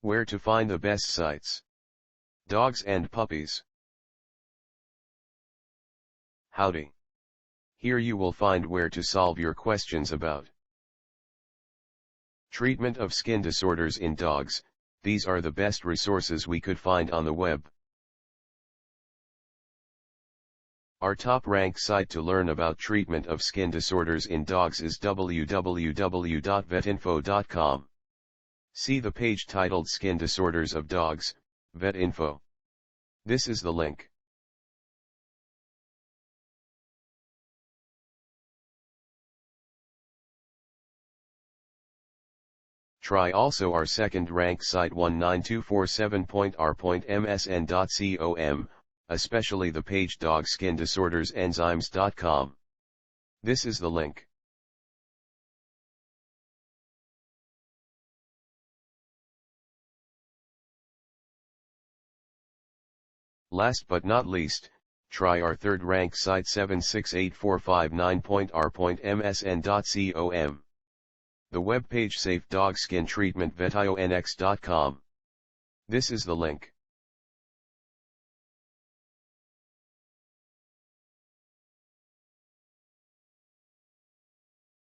Where to find the best sites. Dogs and puppies. Howdy. Here you will find where to solve your questions about treatment of skin disorders in dogs. These are the best resources we could find on the web. Our top-ranked site to learn about treatment of skin disorders in dogs is www.vetinfo.com. See the page titled Skin Disorders of Dogs, VetInfo. This is the link. Try also our second-ranked site 19247.r.msn.com, especially the page Dog Skin Disorders Enzymes.com. This is the link. Last but not least, try our third-ranked site 768459.r.msn.com. The web page Safe Dog Skin Treatment VetionX.com. This is the link.